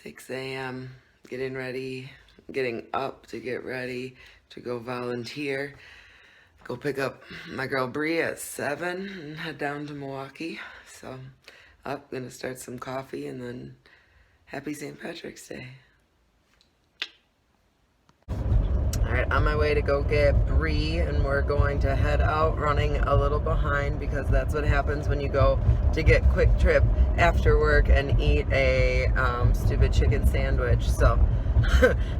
6 a.m. getting up to get ready to go volunteer. Go pick up my girl Bree at 7 and head down to Milwaukee. So up, gonna start some coffee and then happy St. Patrick's Day. Alright, on my way to go get Bree, and we're going to head out, running a little behind because that's what happens when you go to get Quick Trip after work and eat a stupid chicken sandwich. So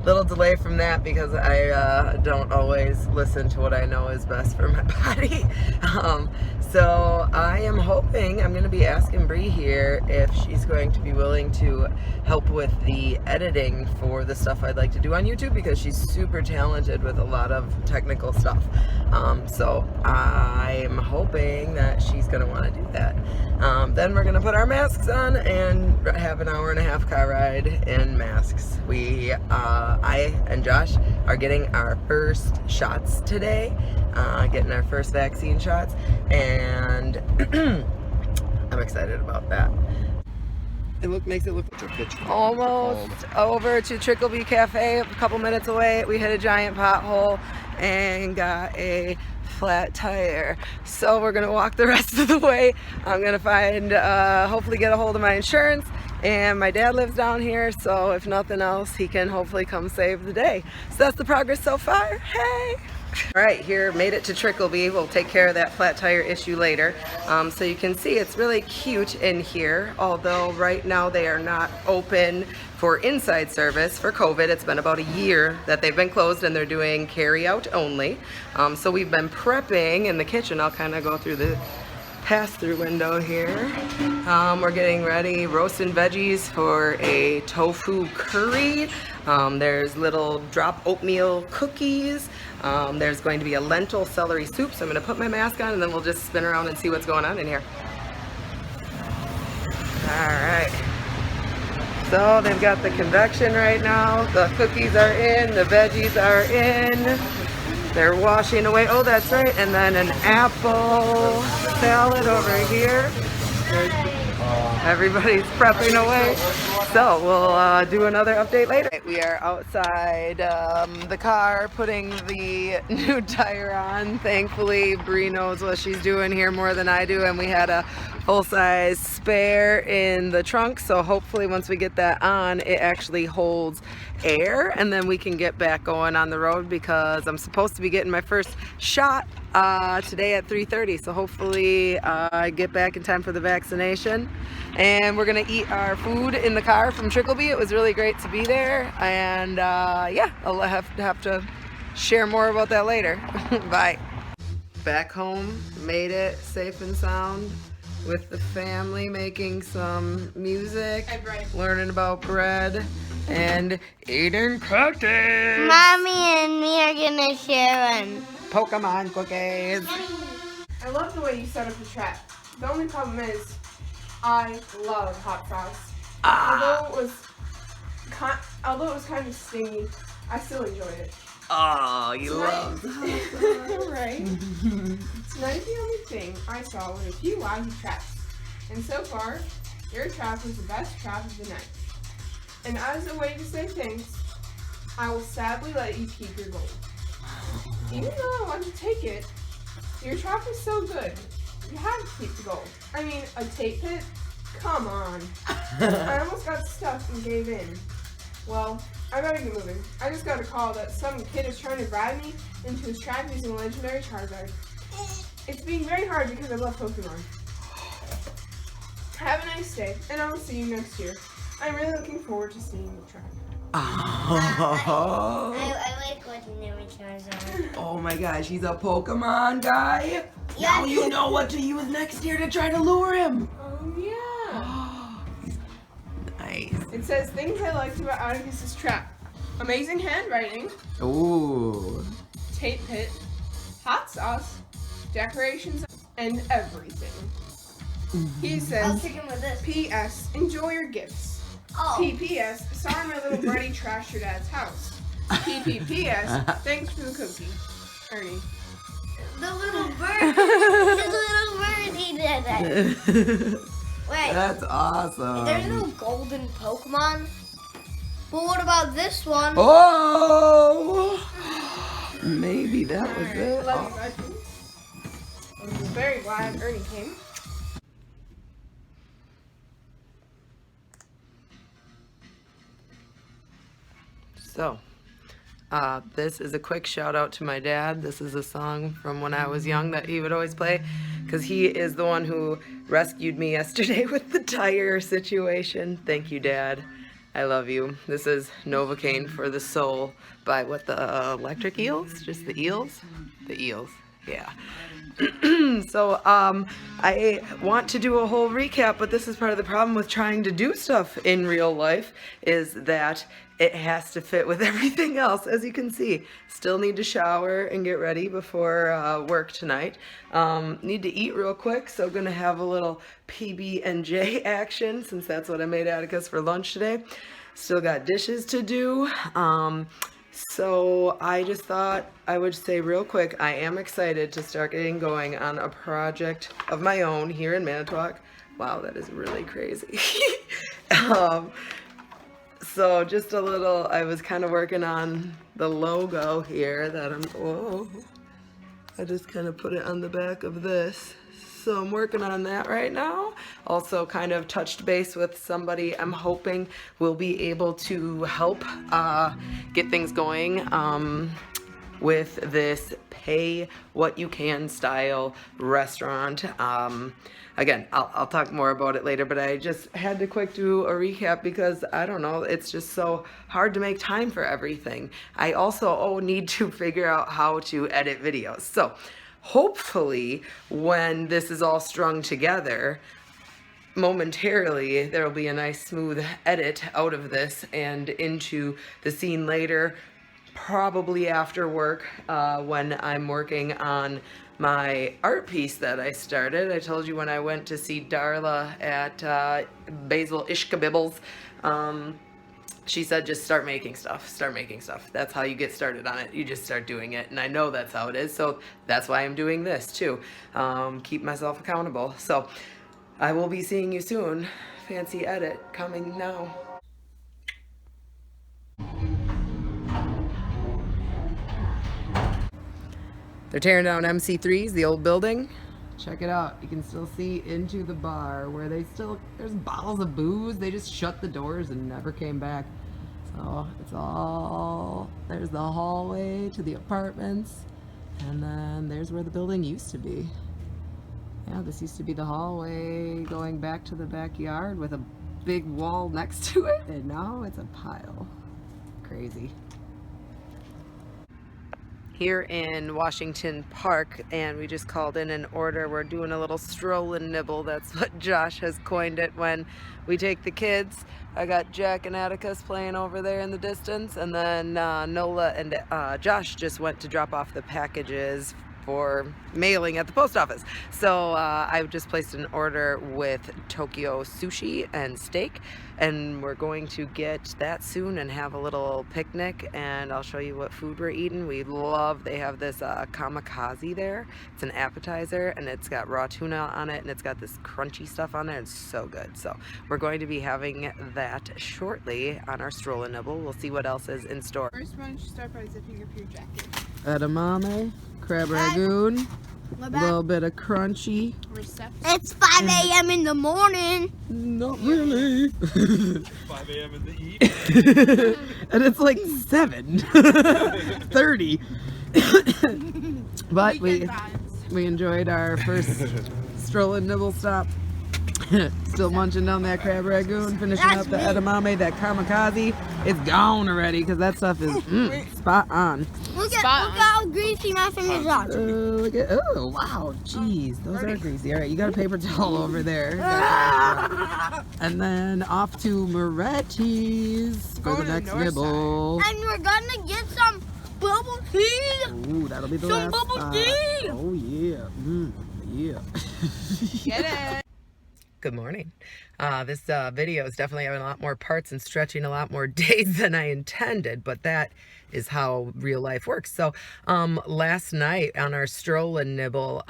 little delay from that because I don't always listen to what I know is best for my body. So I am hoping, I'm going to be asking Bree here if she's going to be willing to help with the editing for the stuff I'd like to do on YouTube, because she's super talented with a lot of technical stuff. So I'm hoping that she's going to want to do that. Then we're going to put our masks on and have an hour-and-a-half car ride in masks. I and Josh are getting our first shots today, getting our first vaccine shots, and I'm excited about that. Makes it look almost over to Tricklebee Cafe, a couple minutes away. We hit a giant pothole and got a flat tire, so we're gonna walk the rest of the way. I'm gonna find hopefully get a hold of my insurance, and my dad lives down here, so if nothing else he can hopefully come save the day. So that's the progress so far. Hey! Alright, here, made it to Tricklebee. We'll take care of that flat tire issue later. So you can see it's really cute in here, although right now they are not open for inside service for COVID. It's been about a year that they've been closed and they're doing carry out only. So we've been prepping in the kitchen. I'll kind of go through the pass-through window here. We're getting ready, roasting veggies for a tofu curry. There's little drop oatmeal cookies. There's going to be a lentil celery soup, so I'm going to put my mask on and then we'll just spin around and see what's going on in here. Alright, so they've got the convection right now, the cookies are in, the veggies are in, they're washing away, oh that's right, and then an apple salad over here. Everybody's prepping away, so we'll do another update later. We are outside the car putting the new tire on. Thankfully, Bree knows what she's doing here more than I do, and we had a full-size spare in the trunk, so hopefully once we get that on, it actually holds air, and then we can get back going on the road, because I'm supposed to be getting my first shot today at 3:30, so hopefully I get back in time for the vaccination. And we're gonna eat our food in the car from Tricklebee. It was really great to be there, and yeah, I'll have to share more about that later. Bye. Back home, made it safe and sound with the family, making some music, learning about bread, and eating cookies. Mommy and me are gonna share one. Pokemon cookies. I love the way you set up the trap. The only problem is, I love hot sauce. Although it was kind of stingy, I still enjoyed it. Oh, you love Right? Tonight the only thing I saw were a few wacky traps. And so far, your trap was the best trap of the night. And as a way to say thanks, I will sadly let you keep your gold. Even though I want to take it, your trap was so good. You had to keep the gold. I mean, a tape pit? Come on. I almost got stuck and gave in. Well, I better get moving. I just got a call that some kid is trying to bribe me into his trap using a legendary Charizard. It's being very hard because I love Pokemon. Have a nice day, and I will see you next year. I'm really looking forward to seeing the trap. Oh. I like legendary Charizard. Oh my gosh, he's a Pokemon guy? Yeah. Now you know what to use next year to try to lure him. Oh, yeah. Nice. It says things I liked about Atticus's trap. Amazing handwriting, Ooh. tape pit, hot sauce, decorations, and everything. He I'll says, stick him with this. P.S. Enjoy your gifts. Oh. P.P.S. Sorry my little birdie trashed your dad's house. P.P.P.S. Thanks for the cookie. Ernie. The little bird. The little bird, he did that. Wait. That's awesome. There's no golden Pokemon. But what about this one? Oh! Maybe that was Alright, it. love you, Becky. I'm very glad Ernie came. So, this is a quick shout out to my dad. This is a song from when I was young that he would always play because he is the one who rescued me yesterday with the tire situation. Thank you, Dad. I love you. This is Novocaine for the Soul by what, the Electric Eels? Just the Eels? The Eels, yeah. So I want to do a whole recap, but this is part of the problem with trying to do stuff in real life is that it has to fit with everything else. As you can see, still need to shower and get ready before work tonight. Need to eat real quick, so gonna have a little PB&J action since that's what I made Atticus for lunch today. Still got dishes to do. So I just thought I would say real quick, I am excited to start getting going on a project of my own here in Manitowoc. Wow, that is really crazy. So just a little, I was kind of working on the logo here that I just kind of put it on the back of this. So I'm working on that right now. Also kind of touched base with somebody I'm hoping will be able to help get things going with this pay what you can style restaurant. Again, I'll talk more about it later, but I just had to quick do a recap because I don't know, it's just so hard to make time for everything. I also need to figure out how to edit videos. So hopefully when this is all strung together, momentarily there will be a nice smooth edit out of this and into the scene later, probably after work when I'm working on my art piece that I started. I told you when I went to see Darla at Basil Ishkabibbles, she said just start making stuff. That's how you get started on it. You just start doing it, and I know that's how it is, so that's why I'm doing this too. Keep myself accountable. So I will be seeing you soon. Fancy edit coming now. They're tearing down MC3's, the old building. Check it out. You can still see into the bar where there's bottles of booze. They just shut the doors and never came back. So there's the hallway to the apartments. And then there's where the building used to be. Yeah, this used to be the hallway going back to the backyard with a big wall next to it. And now it's a pile. Crazy. Here in Washington Park, and we just called in an order. We're doing a little stroll and nibble. That's what Josh has coined it when we take the kids. I got Jack and Atticus playing over there in the distance, and then Nola and Josh just went to drop off the packages for mailing at the post office. So I've just placed an order with Tokyo sushi and steak, and we're going to get that soon and have a little picnic, and I'll show you what food we're eating. They have this kamikaze there. It's an appetizer, and it's got raw tuna on it, and it's got this crunchy stuff on there. It's so good. So we're going to be having that shortly on our stroll and nibble. We'll see what else is in store. First, why don't you start by zipping up your jacket? Edamame, crab ragoon, a little bit of crunchy. It's 5 a.m. in the morning. Not really. 5 a.m. in the evening. And it's like 7:30. But we enjoyed our first stroll and nibble stop. Still munching down that crab ragoon, finishing up the edamame, that kamikaze. It's gone already because that stuff is spot on. Look at how greasy my fingers are. Oh, wow, jeez, those are greasy. All right, you got a paper towel over there. And then off to Moretti's for the next nibble. And we're gonna get some bubble tea. Ooh, that'll be the Some last bubble stop. tea. Oh, yeah. Yeah. Get it. Good morning. This video is definitely having a lot more parts and stretching a lot more days than I intended, but that is how real life works. So last night on our stroll and nibble,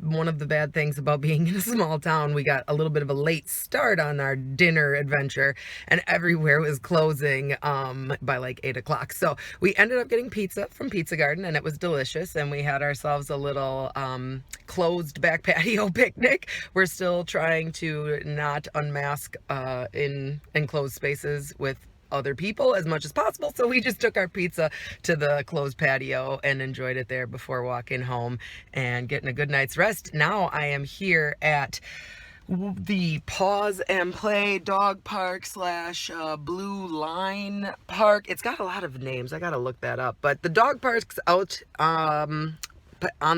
one of the bad things about being in a small town, we got a little bit of a late start on our dinner adventure, and everywhere was closing by like 8 o'clock. So we ended up getting pizza from Pizza Garden, and it was delicious, and we had ourselves a little closed back patio picnic. We're still trying to not unmask in enclosed spaces with other people as much as possible, so we just took our pizza to the closed patio and enjoyed it there before walking home and getting a good night's rest. Now I am here at the Pause and Play dog park slash Blue Line Park. It's got a lot of names, I gotta look that up, but the dog park's out on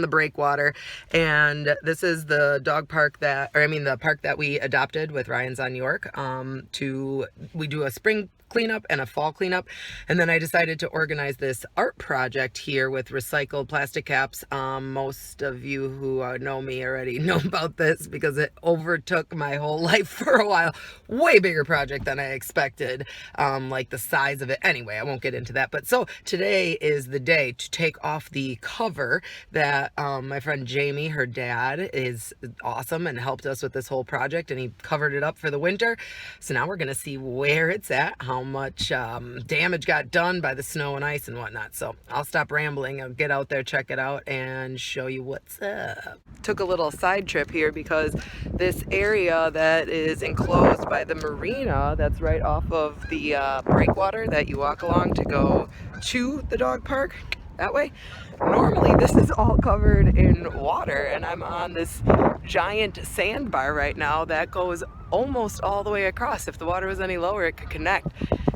the breakwater, and this is the dog park the park that we adopted with Ryan's on York. We do a spring cleanup and a fall cleanup, and then I decided to organize this art project here with recycled plastic caps. Most of you who know me already know about this because it overtook my whole life for a while. Way bigger project than I expected, like the size of it. Anyway, I won't get into that, but so today is the day to take off the cover that my friend Jamie, her dad, is awesome and helped us with this whole project, and he covered it up for the winter. So now we're gonna see where it's at, how much damage got done by the snow and ice and whatnot. So I'll stop rambling, I'll get out there, check it out, and show you what's up. Took a little side trip here because this area that is enclosed by the marina that's right off of the breakwater that you walk along to go to the dog park that way, normally this is all covered in water, and I'm on this giant sandbar right now that goes almost all the way across. If the water was any lower, it could connect.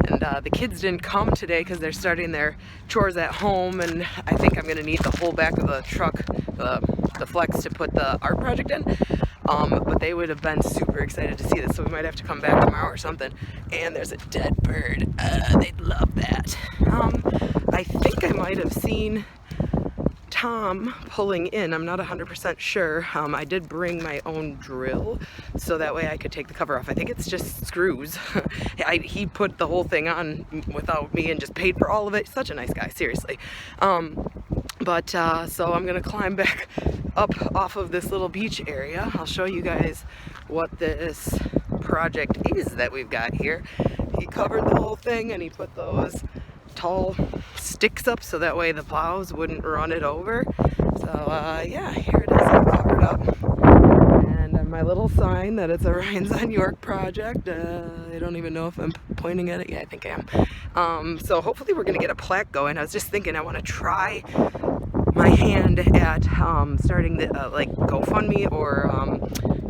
And the kids didn't come today because they're starting their chores at home, and I think I'm gonna need the whole back of the truck, the flex, to put the art project in. But they would have been super excited to see this, so we might have to come back tomorrow or something. And there's a dead bird. They'd love that. I think I might have seen Tom pulling in. I'm not 100% sure. I did bring my own drill so that way I could take the cover off. I think it's just screws. He put the whole thing on without me and just paid for all of it. Such a nice guy, seriously. So I'm gonna climb back up off of this little beach area. I'll show you guys what this project is that we've got here. He covered the whole thing, and he put those tall sticks up so that way the plows wouldn't run it over. So yeah, here it is, all covered up. And my little sign that it's a Ryan's on York project. I don't even know if I'm pointing at it. Yeah, I think I am. So hopefully we're gonna get a plaque going. I was just thinking I want to try my hand at starting the like GoFundMe or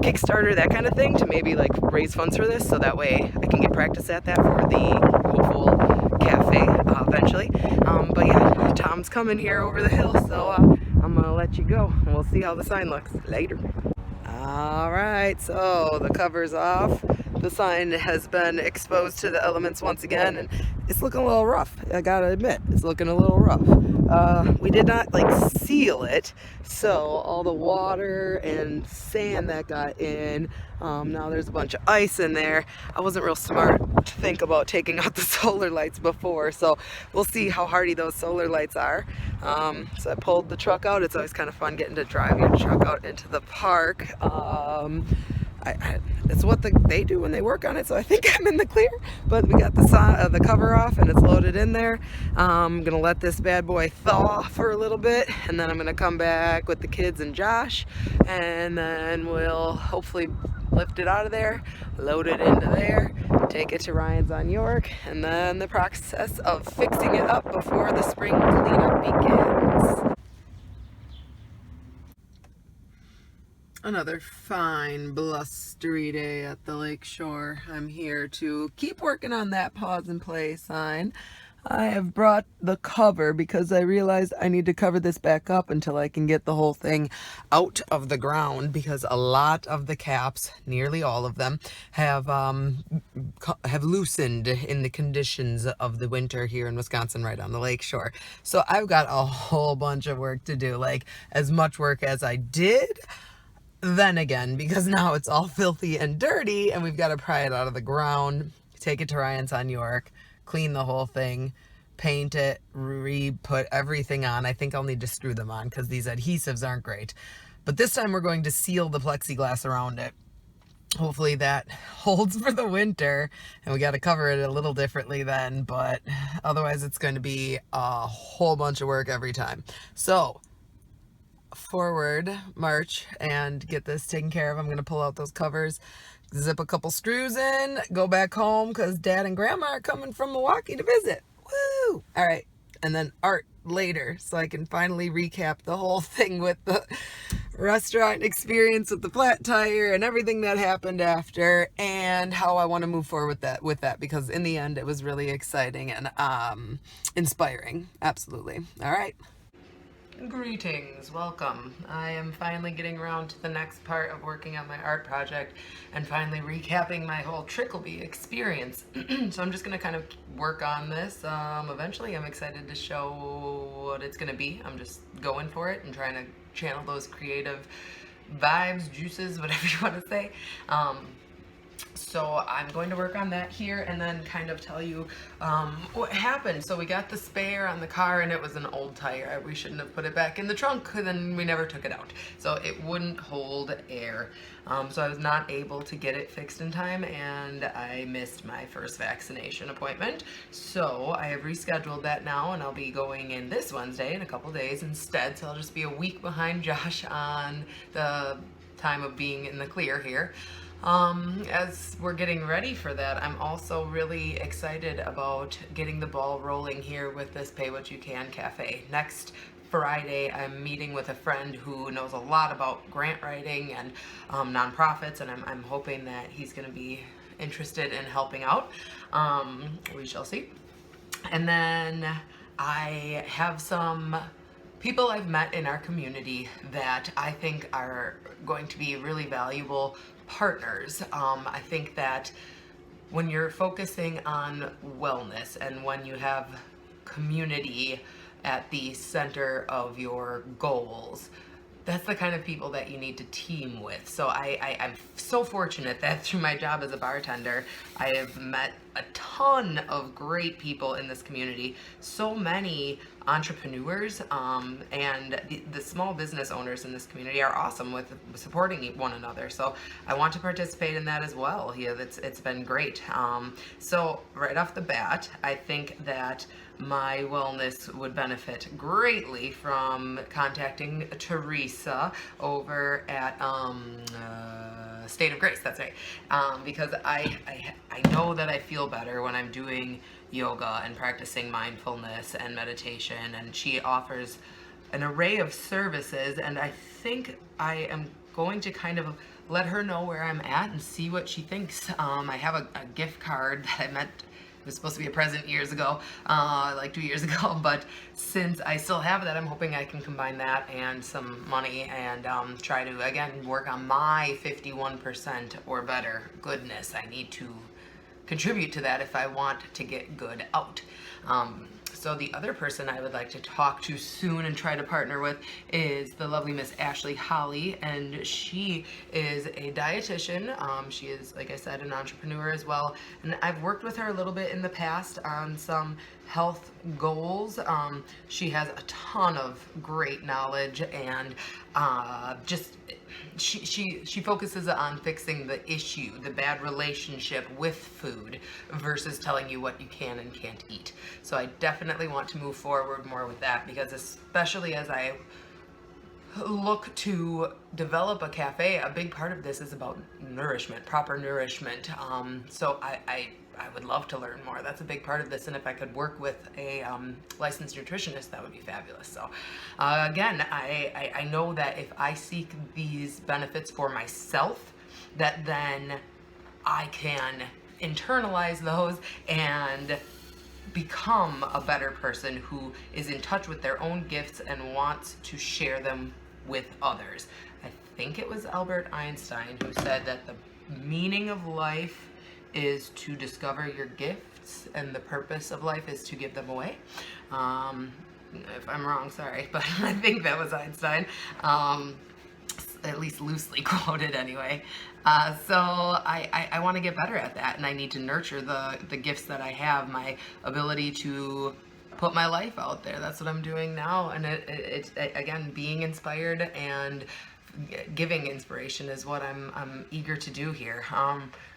Kickstarter, that kind of thing, to maybe like raise funds for this, so that way I can get practice at that for the hopeful cafe eventually. But yeah, Tom's coming here over the hill, so I'm gonna let you go and we'll see how the sign looks later. All right, so the cover's off. The sign has been exposed to the elements once again, and it's looking a little rough. I gotta admit, it's looking a little rough. We did not like seal it, so all the water and sand that got in, now there's a bunch of ice in there. I wasn't real smart to think about taking out the solar lights before, so we'll see how hardy those solar lights are. So I pulled the truck out. It's always kind of fun getting to drive your truck out into the park. It's what they do when they work on it, so I think I'm in the clear. But we got the cover off, and it's loaded in there. I'm gonna let this bad boy thaw for a little bit, and then I'm gonna come back with the kids and Josh, and then we'll hopefully lift it out of there, load it into there, take it to Ryan's on York, and then the process of fixing it up before the spring cleanup begins. Another fine, blustery day at the lake shore. I'm here to keep working on that pause and play sign. I have brought the cover because I realized I need to cover this back up until I can get the whole thing out of the ground, because a lot of the caps, nearly all of them, have loosened in the conditions of the winter here in Wisconsin right on the lake shore. So I've got a whole bunch of work to do, like as much work as I did then again, because now it's all filthy and dirty and we've got to pry it out of the ground, take it to Ryan's on York, clean the whole thing, paint it, re-put everything on. I think I'll need to screw them on because these adhesives aren't great. But this time we're going to seal the plexiglass around it. Hopefully that holds for the winter, and we got to cover it a little differently then, but otherwise it's going to be a whole bunch of work every time. So forward march and get this taken care of. I'm going to pull out those covers, zip a couple screws in, go back home because Dad and Grandma are coming from Milwaukee to visit. Woo! All right. And then art later, so I can finally recap the whole thing with the restaurant experience with the flat tire and everything that happened after, and how I want to move forward with that because in the end it was really exciting and inspiring. Absolutely. All right. Greetings, welcome. I am finally getting around to the next part of working on my art project and finally recapping my whole Tricklebee experience. So I'm just going to kind of work on this. Eventually I'm excited to show what it's going to be. I'm just going for it and trying to channel those creative vibes, juices, whatever you want to say. So I'm going to work on that here and then kind of tell you what happened. So we got the spare on the car and it was an old tire. We shouldn't have put it back in the trunk, and then we never took it out. So it wouldn't hold air. So I was not able to get it fixed in time, and I missed my first vaccination appointment. So I have rescheduled that now, and I'll be going in this Wednesday in a couple days instead. So I'll just be a week behind Josh on the time of being in the clear here. As we're getting ready for that, I'm also really excited about getting the ball rolling here with this Pay What You Can Cafe. Next Friday, I'm meeting with a friend who knows a lot about grant writing and nonprofits, and I'm hoping that he's going to be interested in helping out. We shall see. And then I have some people I've met in our community that I think are going to be really valuable partners. I think that when you're focusing on wellness and when you have community at the center of your goals, that's the kind of people that you need to team with. So I'm so fortunate that through my job as a bartender, I have met a ton of great people in this community. So many entrepreneurs and the small business owners in this community are awesome with supporting one another. So I want to participate in that as well. Yeah, it's been great. So right off the bat, I think that my wellness would benefit greatly from contacting Teresa over at State of Grace. That's right. Because I know that I feel better when I'm doing yoga and practicing mindfulness and meditation, and she offers an array of services, and I think I am going to kind of let her know where I'm at and see what she thinks. I have a gift card that I meant was supposed to be a present years ago, like 2 years ago, but since I still have that, I'm hoping I can combine that and some money and try to, again, work on my 51% or better goodness. I need to contribute to that if I want to get good out. So the other person I would like to talk to soon and try to partner with is the lovely Miss Ashley Holly, and she is a dietitian. She is, like I said, an entrepreneur as well, and I've worked with her a little bit in the past on some health goals. She has a ton of great knowledge, and she focuses on fixing the issue, the bad relationship with food, versus telling you what you can and can't eat. So I definitely want to move forward more with that, because especially as I look to develop a cafe, a big part of this is about nourishment, proper nourishment. So I would love to learn more. That's a big part of this, and if I could work with a licensed nutritionist, that would be fabulous. So again, I know that if I seek these benefits for myself, that then I can internalize those and become a better person who is in touch with their own gifts and wants to share them with others. I think it was Albert Einstein who said that the meaning of life is to discover your gifts, and the purpose of life is to give them away. If I'm wrong, sorry, but I think that was Einstein, at least loosely quoted anyway. So I want to get better at that, and I need to nurture the gifts that I have, my ability to put my life out there. That's what I'm doing now, and it's again, being inspired and giving inspiration is what I'm eager to do here.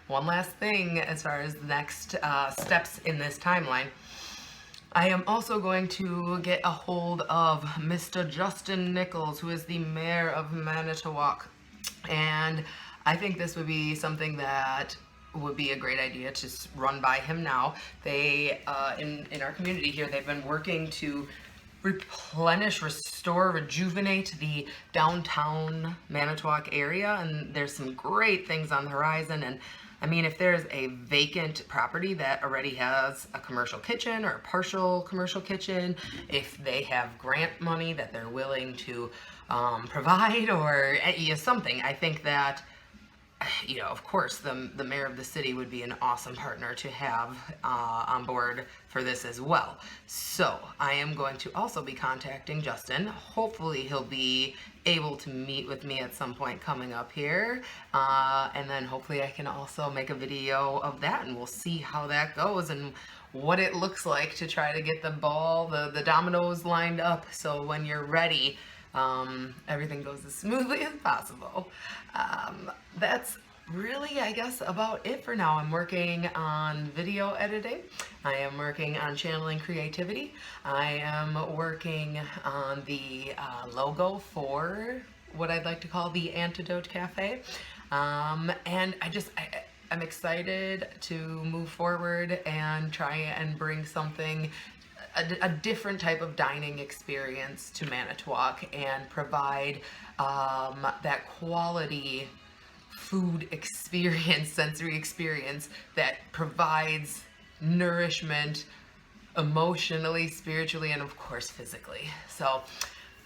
One last thing as far as the next steps in this timeline. I am also going to get a hold of Mr. Justin Nichols, who is the mayor of Manitowoc. And I think this would be something that would be a great idea to run by him now. They, in our community here, they've been working to replenish, restore, rejuvenate the downtown Manitowoc area, and there's some great things on the horizon. And I mean, if there's a vacant property that already has a commercial kitchen or a partial commercial kitchen, if they have grant money that they're willing to provide, or something, I think that, of course, the mayor of the city would be an awesome partner to have on board for this as well. So I am going to also be contacting Justin. Hopefully he'll be able to meet with me at some point coming up here. And then hopefully I can also make a video of that, and we'll see how that goes and what it looks like to try to get the dominoes lined up, so when you're ready, everything goes as smoothly as possible. That's really, I guess, about it for now. I'm working on video editing. I am working on channeling creativity. I am working on the logo for what I'd like to call the Antidote Cafe. And I'm excited to move forward and try and bring something, a different type of dining experience to Manitowoc, and provide that quality food experience, sensory experience that provides nourishment emotionally, spiritually, and of course physically. So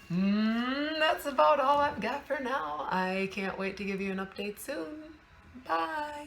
that's about all I've got for now. I can't wait to give you an update soon. Bye.